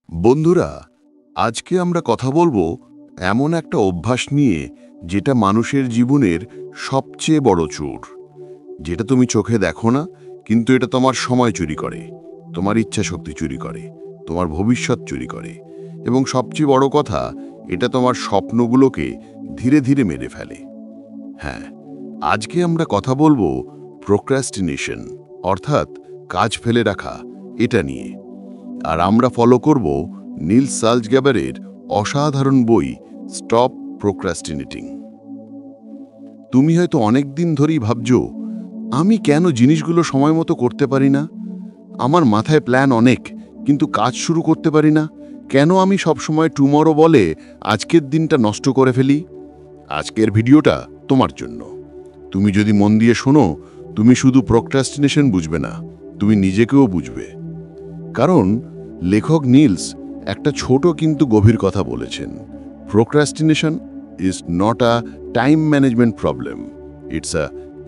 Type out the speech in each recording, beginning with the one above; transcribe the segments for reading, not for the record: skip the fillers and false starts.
বন্ধুরা, আজকে আমরা কথা বলবো এমন একটা অভ্যাস নিয়ে যেটা মানুষের জীবনের সবচেয়ে বড় চোর। যেটা তুমি চোখে দেখো না, কিন্তু এটা তোমার সময় চুরি করে, তোমার ইচ্ছা শক্তি চুরি করে, তোমার ভবিষ্যৎ চুরি করে, এবং সবচেয়ে বড় কথা, এটা তোমার স্বপ্নগুলোকে ধীরে ধীরে মেরে ফেলে। হ্যাঁ, আজকে আমরা কথা বলবো প্রোক্রাস্টিনেশন, অর্থাৎ কাজ ফেলে রাখা, এটা নিয়ে। আর আমরা ফলো করব নিলস সালজগ্যাবারের অসাধারণ বই স্টপ প্রোক্রাস্টিনেটিং। তুমি হয়তো অনেক দিন ধরেই ভাবছো, আমি কেন জিনিসগুলো সময় মতো করতে পারি না? আমার মাথায় প্ল্যান অনেক, কিন্তু কাজ শুরু করতে পারি না। কেন আমি সবসময় টুমরো বলে আজকের দিনটা নষ্ট করে ফেলি? আজকের ভিডিওটা তোমার জন্য। তুমি যদি মন দিয়ে শোনো, তুমি শুধু প্রোক্রাস্টিনেশন বুঝবে না, তুমি নিজেকেও বুঝবে। কারণ লেখক নিলস একটা ছোট কিন্তু গভীর কথা বলেছেন। Procrastination is not a time management problem, it's a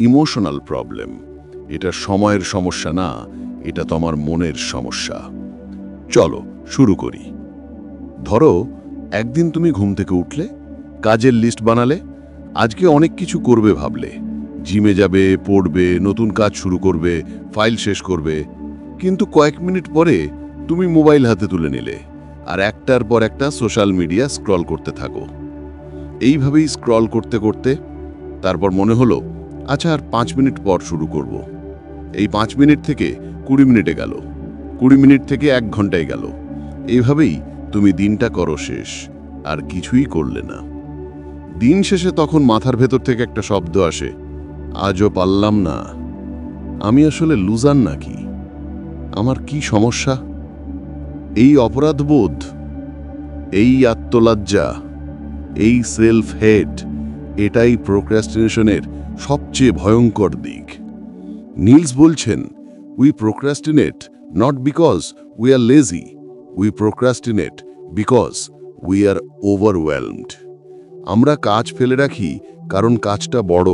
emotional problem. এটা সময়ের সমস্যা না, এটা তোমার মনের সমস্যা। চলো শুরু করি। ধরো, একদিন তুমি ঘুম থেকে উঠলে, কাজের লিস্ট বানালে, আজকে অনেক কিছু করবে ভাবলে, জিমে যাবে, পড়বে, নতুন কাজ শুরু করবে, ফাইল শেষ করবে। কিন্তু কয়েক মিনিট পরে তুমি মোবাইল হাতে তুলে নিলে আর একটার পর একটা সোশ্যাল মিডিয়া স্ক্রল করতে থাকো। এইভাবেই স্ক্রল করতে করতে তারপর মনে হলো, আচ্ছা আর 5 মিনিট পর শুরু করব। এই 5 মিনিট থেকে 20 মিনিটে গেল, 20 মিনিট থেকে 1 ঘন্টায় গেল। এইভাবেই তুমি দিনটা করো শেষ, আর কিছুই করলে না। দিন শেষে তখন মাথার ভেতর থেকে একটা শব্দ আসে, আজও পারলাম না। আমি আসলে লুজার নাকি? আমার কি সমস্যা? এই অপরাধবোধ, এই আত্মলজ্জা, এই সেলফ হেট, এটাই প্রোক্রাস্টিনেশনের সবচেয়ে ভয়ঙ্কর দিক। নিলস বলছেন, we procrastinate not because we are lazy, we procrastinate because we are overwhelmed. আমরা কাজ ফেলে রাখি কারণ কাজটা বড়,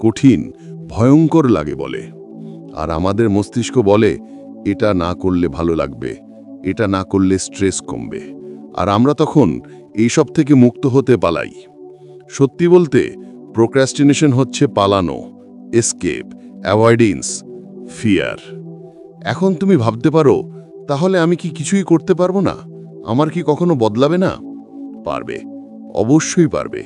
কঠিন, ভয়ঙ্কর লাগে বলে। আর আমাদের মস্তিষ্ক বলে, এটা না করলে ভালো লাগবে, এটা না করলে স্ট্রেস কমবে। আর আমরা তখন এইসব থেকে মুক্ত হতে পালাই। সত্যি বলতে, প্রোক্রাস্টিনেশন হচ্ছে পালানো, এসকেপ, অ্যাভয়েডেন্স, ফিয়ার। এখন তুমি ভাবতে পারো, তাহলে আমি কি কিছুই করতে পারবো না? আমার কি কখনো বদলাবে না? পারবে, অবশ্যই পারবে।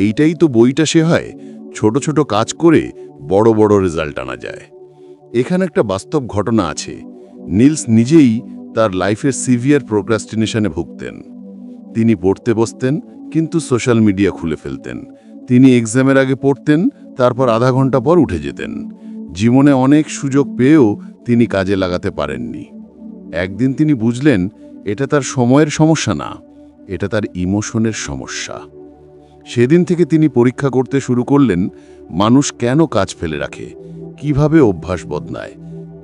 এইটাই তো বইটা সে হয়, ছোট ছোট কাজ করে বড় বড় রেজাল্ট আনা যায়। এখানে একটা বাস্তব ঘটনা আছে। নিলস নিজেই তার লাইফের সিভিয়ার প্রোক্রাস্টিনেশনে ভুগতেন। তিনি পড়তে বসতেন, কিন্তু সোশ্যাল মিডিয়া খুলে ফেলতেন। তিনি এক্সামের আগে পড়তেন, তারপর আধা ঘন্টা পর উঠে যেতেন। জীবনে অনেক সুযোগ পেয়েও তিনি কাজে লাগাতে পারেননি। একদিন তিনি বুঝলেন, এটা তার সময়ের সমস্যা না, এটা তার ইমোশনের সমস্যা। সেদিন থেকে তিনি পরীক্ষা করতে শুরু করলেন, মানুষ কেন কাজ ফেলে রাখে, কিভাবে অভ্যাস বদলায়,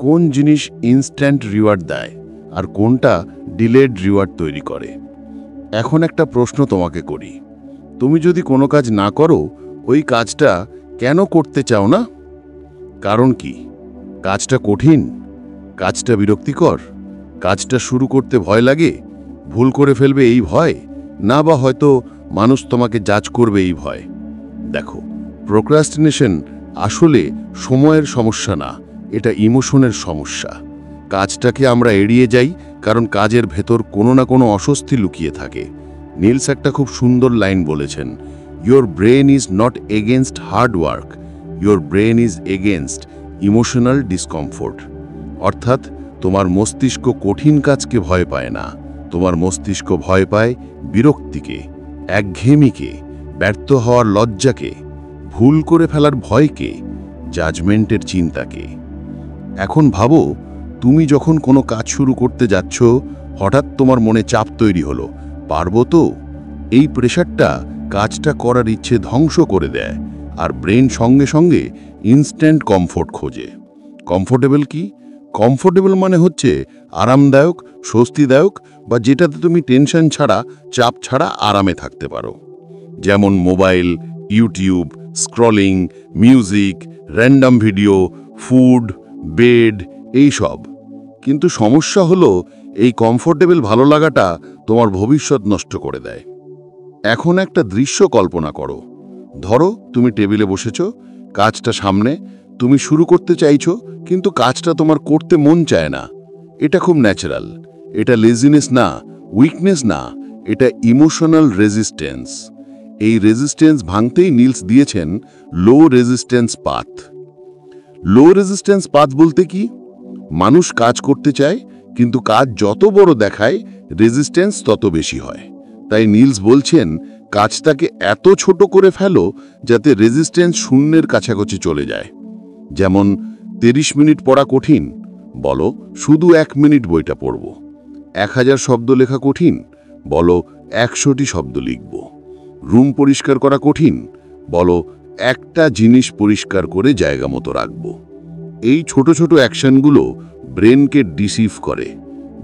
কোন জিনিস ইনস্ট্যান্ট রিওয়ার্ড দেয় আর কোনটা ডিলেড রিওয়ার্ড তৈরি করে। এখন একটা প্রশ্ন তোমাকে করি, তুমি যদি কোনো কাজ না করো, ওই কাজটা কেন করতে চাও না? কারণ কি? কাজটা কঠিন, কাজটা বিরক্তিকর, কাজটা শুরু করতে ভয় লাগে, ভুল করে ফেলবে এই ভয়, না বা হয়তো মানুষ তোমাকে জাজ করবে এই ভয়? দেখো, প্রোক্রাস্টিনেশন আসলে সময়ের সমস্যা না, এটা ইমোশনের সমস্যা। কাজটাকে আমরা এড়িয়ে যাই কারণ কাজের ভেতর কোনো না কোনো অস্বস্তি লুকিয়ে থাকে। নিলস একটা খুব সুন্দর লাইন বলেছেন, your brain is not against hard work, your brain is against emotional discomfort. অর্থাৎ তোমার মস্তিষ্ক কঠিন কাজকে ভয় পায় না, তোমার মস্তিষ্ক ভয় পায় বিরক্তিকে, একঘেয়েমিকে, ব্যর্থ হওয়ার লজ্জাকে, ভুল করে ফেলার ভয়কে, জাজমেন্টের চিন্তাকে। এখন ভাবো, তুমি যখন কোনো কাজ শুরু করতে যাচ্ছ, হঠাৎ তোমার মনে চাপ তৈরি হলো, পারবো তো? এই প্রেশারটা কাজটা করার ইচ্ছে ধ্বংস করে দেয়, আর ব্রেন সঙ্গে সঙ্গে ইনস্ট্যান্ট কমফোর্ট খোঁজে। কমফোর্টেবল কি? কমফোর্টেবল মানে হচ্ছে আরামদায়ক, স্বস্তিদায়ক, বা যেটাতে তুমি টেনশন ছাড়া, চাপ ছাড়া আরামে থাকতে পারো। যেমন mobile, YouTube, scrolling, music, random video, food, bed, এই সব। কিন্তু সমস্যা হলো, এই কমফোর্টেবল ভালো লাগাটা তোমার ভবিষ্যৎ নষ্ট করে দেয়। এখন একটা দৃশ্য কল্পনা করো। ধরো তুমি টেবিলে বসেছ, কাজটা সামনে, তুমি শুরু করতে চাইছো, কিন্তু কাজটা তোমার করতে মন চায় না। এটা খুব ন্যাচারাল। এটা লেজিনেস না, উইকনেস না, এটা ইমোশনাল রেজিস্ট্যান্স। এই রেজিস্ট্যান্স ভাঙতেই নিলস দিয়েছেন লো রেজিস্ট্যান্স পাথ। লো রেজিস্ট্যান্স পাথ বলতে কি? মানুষ কাজ করতে চায়, কিন্তু কাজ যত বড় দেখায় রেজিস্ট্যান্স তত বেশি হয়। তাই নিলস বলছেন কাজটাকে এত ছোট করে ফেলো যাতে রেজিস্ট্যান্স শূন্যের কাছাকাছি চলে যায়। যেমন 30 মিনিট পড়া কঠিন, বলো শুধু 1 মিনিট বইটা পড়ব। 1000 শব্দ লেখা কঠিন, বলো 100টি শব্দ লিখব। রুম পরিষ্কার করা কঠিন, বলো একটা জিনিস পরিষ্কার করে জায়গা মতো রাখব। এই ছোট ছোট অ্যাকশনগুলো ব্রেনকে ডিসিভ করে।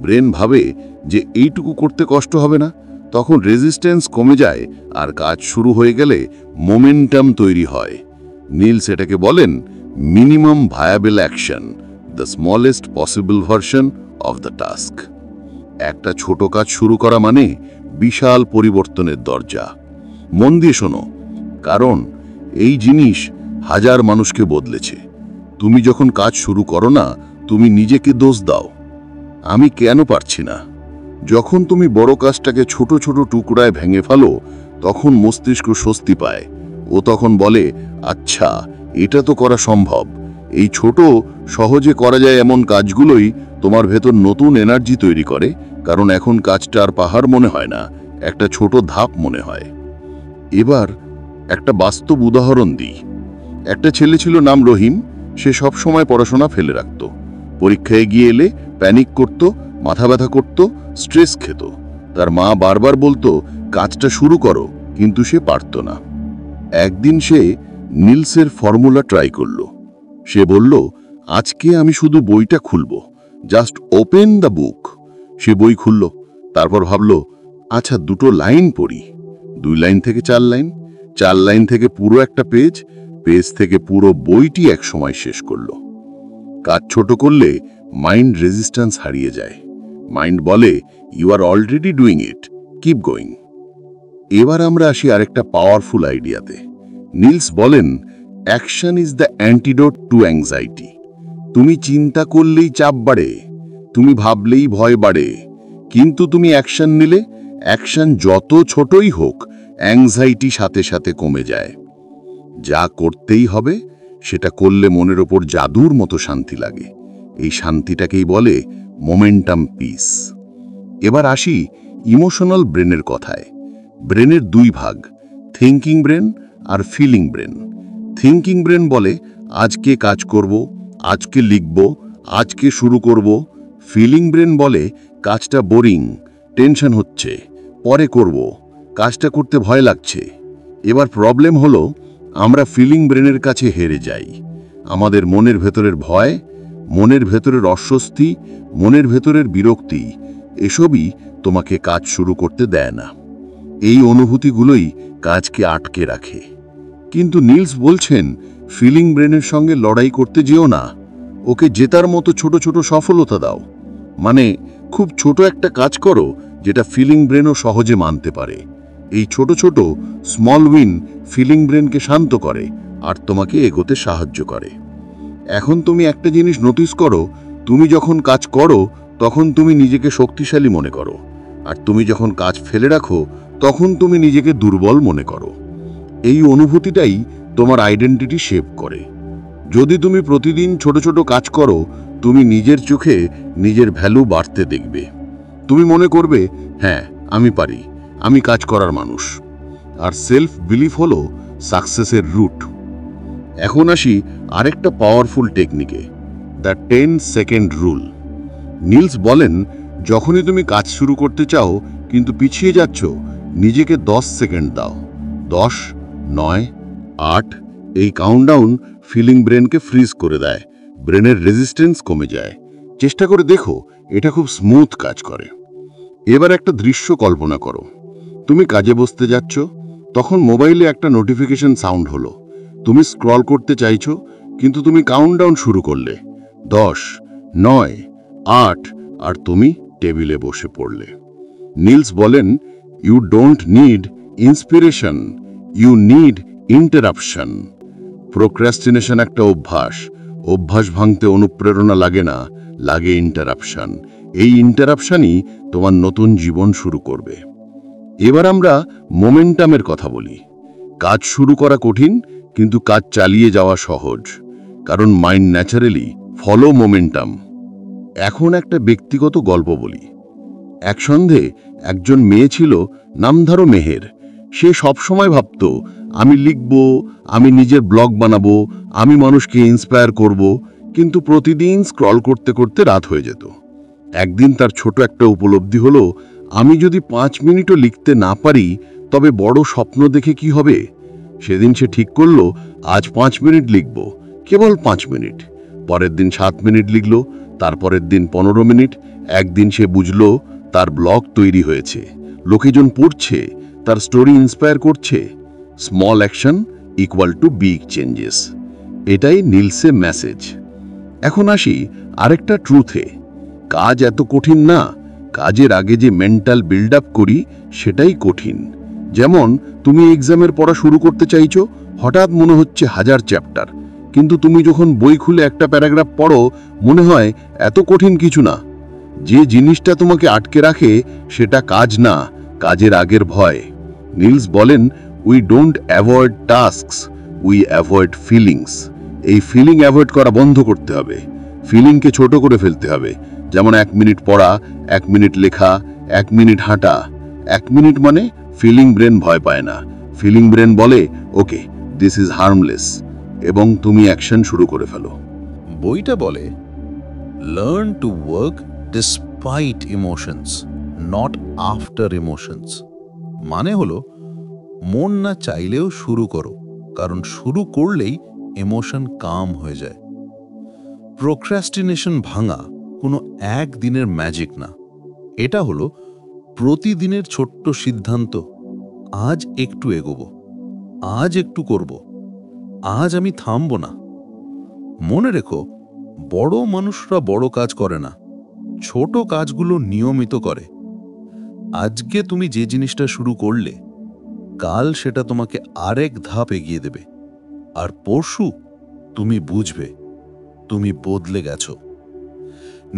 ব্রেন ভাবে যে এইটুকু করতে কষ্ট হবে না, তখন রেজিস্ট্যান্স কমে যায় আর কাজ শুরু হয়ে গেলে মোমেন্টাম তৈরি হয়। নিলস এটাকে বলেন minimum viable action, the smallest possible version of the task. একটা ছোট কাজ শুরু করা মানে বিশাল পরিবর্তনের দরজা। মন দিয়ে শোনো, কারণ এই জিনিস হাজার মানুষকে বদলেছে। তুমি যখন কাজ শুরু করো না, তুমি নিজেকে দোষ দাও, আমি কেন পারছি না। যখন তুমি বড় কাজটাকে ছোট ছোট টুকরায় ভেঙে ফেলো, তখন মস্তিষ্ক স্বস্তি পায়। ও তখন বলে, আচ্ছা এটা তো করা সম্ভব। এই ছোট সহজে করা যায় এমন কাজগুলোই তোমার ভেতর নতুন এনার্জি তৈরি করে, কারণ এখন কাজটা আর পাহাড় মনে হয় না, একটা ছোট ধাপ মনে হয়। এবার একটা বাস্তব উদাহরণ দিই। একটা ছেলে ছিল, নাম রহিম। সে সব সময় পড়াশোনা ফেলে রাখত। পরীক্ষায় গিয়ে এলে প্যানিক করত, মাথা ব্যথা করত, স্ট্রেস খেত। তার মা বারবার বলতো কাজটা শুরু করো, কিন্তু সে পারত না। একদিন সে নিলসের ফর্মুলা ট্রাই করল। সে বলল, আজকে আমি শুধু বইটা খুলব, জাস্ট ওপেন দ্য বুক। সে বই খুলল, তারপর ভাবল, আচ্ছা 2 লাইন পড়ি। 2 লাইন থেকে 4 লাইন, 4 লাইন থেকে পুরো একটা পেজ, পেজ থেকে পুরো বইটি এক সময় শেষ করল। কাজ ছোট করলে মাইন্ড রেজিস্ট্যান্স হারিয়ে যায়। মাইন্ড বলে, you are already doing it, keep going. এবার আমরা আসি আরেকটা পাওয়ারফুল আইডিয়াতে। নিলস বলেন, action is the antidote to anxiety. তুমি চিন্তা করলেই চাপ বাড়ে, তুমি ভাবলেই ভয় বাড়ে, কিন্তু তুমি অ্যাকশন নিলে, অ্যাকশন যত ছোটই হোক, অ্যাংজাইটি সাথে সাথে কমে যায়। যা করতেই হবে সেটা করলে মনের ওপর জাদুর মতো শান্তি লাগে। এই শান্তিটাকেই বলে মোমেন্টাম পিস। এবার আসি ইমোশনাল ব্রেনের কথায়। ব্রেনের 2 ভাগ, thinking brain are feeling brain. Thinking brain বলে আজকে কাজ করব, আজকে লিখব, আজকে শুরু করব। ফিলিং ব্রেন বলে কাজটা বোরিং, টেনশন হচ্ছে, পরে করব, কাজটা করতে ভয় লাগছে। এবার প্রবলেম হলো আমরা ফিলিং ব্রেনের কাছে হেরে যাই। আমাদের মনের ভেতরের ভয়, মনের ভেতরের অস্বস্তি, মনের ভেতরের বিরক্তি, এসবই তোমাকে কাজ শুরু করতে দেয় না। এই অনুভূতিগুলোই কাজকে আটকে রাখে। কিন্তু নিলস বলছেন, ফিলিং ব্রেনের সঙ্গে লড়াই করতে যেও না, ওকে জেতার মতো ছোট ছোট সফলতা দাও। মানে খুব ছোট একটা কাজ করো যেটা ফিলিং ব্রেনও সহজে মানতে পারে। এই ছোট ছোট স্মল উইন ফিলিং ব্রেনকে শান্ত করে আর তোমাকে এগোতে সাহায্য করে। এখন তুমি একটা জিনিস নোটিস করো, তুমি যখন কাজ করো তখন তুমি নিজেকে শক্তিশালী মনে করো, আর তুমি যখন কাজ ফেলে রাখো তখন তুমি নিজেকে দুর্বল মনে করো। এই অনুভূতিটাই তোমার আইডেন্টিটি শেপ করে। যদি তুমি প্রতিদিন ছোট ছোট কাজ করো, তুমি নিজের চোখে নিজের ভ্যালু বাড়তে দেখবে। তুমি মনে করবে, হ্যাঁ আমি পারি, আমি কাজ করার মানুষ। আর সেলফ বিলিফ হলো সাকসেসের রুট। এখন আসি আরেকটা পাওয়ারফুল টেকনিকে, দ্য 10 সেকেন্ড রুল। নিলস বলেন, যখনই তুমি কাজ শুরু করতে চাও কিন্তু পিছিয়ে যাচ্ছ, নিজেকে 10 সেকেন্ড দাও। 10, 9, 8 এই কাউন্টডাউন ফিলিং ব্রেনকে ফ্রিজ করে দেয়, ব্রেনের রেজিস্ট্যান্স কমে যায়। চেষ্টা করে দেখো, এটা খুব স্মুথ কাজ করে। এবার একটা দৃশ্য কল্পনা করো। তুমি কাজে বসতে যাচ্ছ, তখন মোবাইলে একটা নোটিফিকেশন সাউন্ড হলো। তুমি স্ক্রল করতে চাইছো, কিন্তু তুমি কাউন্টডাউন শুরু করলে। 10, 9, 8 আর তুমি টেবিলে বসে পড়লে। নীলস বলেন, you don't need inspiration, you need interruption. Procrastination একটা অভ্যাস। অভ্যাস ভাঙতে অনুপ্রেরণা লাগে না, লাগে ইন্টারাপশন। এই ইন্টারাপশনই তোমার নতুন জীবন শুরু করবে। এবার আমরা মোমেন্টামের কথা বলি। কাজ শুরু করা কঠিন, কিন্তু কাজ চালিয়ে যাওয়া সহজ, কারণ মাইন্ড ন্যাচারালি ফলো মোমেন্টাম। এখন একটা ব্যক্তিগত গল্প বলি। এক সন্ধে একজন মেয়ে ছিল, নাম ধরো মেহের। সে সবসময় ভাবত, আমি লিখব, আমি নিজের ব্লগ বানাবো, আমি মানুষকে ইন্সপায়ার করব, কিন্তু প্রতিদিন স্ক্রল করতে করতে রাত হয়ে যেত। একদিন তার ছোট একটা উপলব্ধি হলো, আমি যদি 5 মিনিটও লিখতে না পারি, তবে বড় স্বপ্ন দেখে কি হবে? সেদিন সে ঠিক করলো, আজ 5 মিনিট লিখব, কেবল 5 মিনিট। পরের দিন 7 মিনিট লিখল, তারপরের দিন 15 মিনিট। একদিন সে বুঝল তার ব্লগ তৈরি হয়েছে, লোকজন পড়ছে, তার স্টোরি ইন্সপায়ার করছে। Small action equal to big changes. এটাই নীলসে মেসেজ। এখন আসি আরেকটা ট্রুথে। কাজ এত কঠিন না, কাজের আগে যে মেন্টাল বিল্ড আপ করি সেটাই কঠিন। যেমন তুমি এক্সামের পড়া শুরু করতে চাইছো, হঠাৎ মনে হচ্ছে 1000 চ্যাপ্টার, কিন্তু তুমি যখন বই খুলে একটা প্যারাগ্রাফ পড়ো, মনে হয় এত কঠিন কিছু না। যে জিনিসটা তোমাকে আটকে রাখে সেটা কাজ না, কাজের আগের ভয়। নীলস বলেন, we don't avoid tasks, we avoid feelings. এই ফিলিং অ্যাভয়েড করা বন্ধ করতে হবে। ফিলিংকে ছোট করে ফেলতে হবে। যেমন 1 মিনিট পড়া, 1 মিনিট লেখা, 1 মিনিট হাঁটা। 1 মিনিট মানে ফিলিং ব্রেন ভয় পায় না। ফিলিং ব্রেন বলে, ওকে, দিস ইজ হার্মলেস, এবং তুমি অ্যাকশন শুরু করে ফেলো। বইটা বলে, learn to work despite emotions, not after emotions. মানে হলো, মন না চাইলেও শুরু করো, কারণ শুরু করলেই ইমোশন কাম হয়ে যায়। প্রোক্রাস্টিনেশন ভাঙা কোনো একদিনের ম্যাজিক না, এটা হলো প্রতিদিনের ছোট্ট সিদ্ধান্ত। আজ একটু এগোবো, আজ একটু করব, আজ আমি থামব না। মনে রেখো, বড় মানুষরা বড় কাজ করে না, ছোট কাজগুলো নিয়মিত করে। আজকে তুমি যে জিনিসটা শুরু করলে, কাল সেটা তোমাকে আরেক ধাপ এগিয়ে দেবে, আর পরশু তুমি বুঝবে তুমি বদলে গেছো।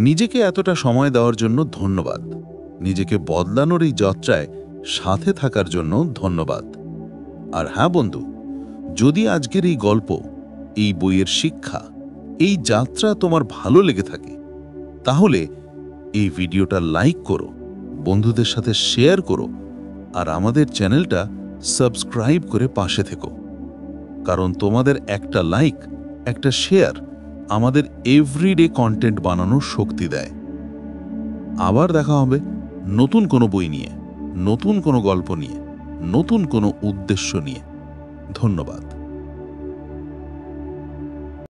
নিজেকে এতটা সময় দেওয়ার জন্য ধন্যবাদ। নিজেকে বদলানোর এই যাত্রায় সাথে থাকার জন্য ধন্যবাদ। আর হ্যাঁ বন্ধু, যদি আজকের এই গল্প, এই বইয়ের শিক্ষা, এই যাত্রা তোমার ভালো লেগে থাকে, তাহলে এই ভিডিওটা লাইক করো, বন্ধুদের সাথে শেয়ার করো, আর আমাদের চ্যানেলটা সাবস্ক্রাইব করে পাশে থেকো। কারণ তোমাদের একটা লাইক, একটা শেয়ার আমাদের এভরিডে কন্টেন্ট বানানোর শক্তি দেয়। আবার দেখা হবে নতুন কোনো বই নিয়ে, নতুন কোনো গল্প নিয়ে, নতুন কোনো উদ্দেশ্য নিয়ে। ধন্যবাদ।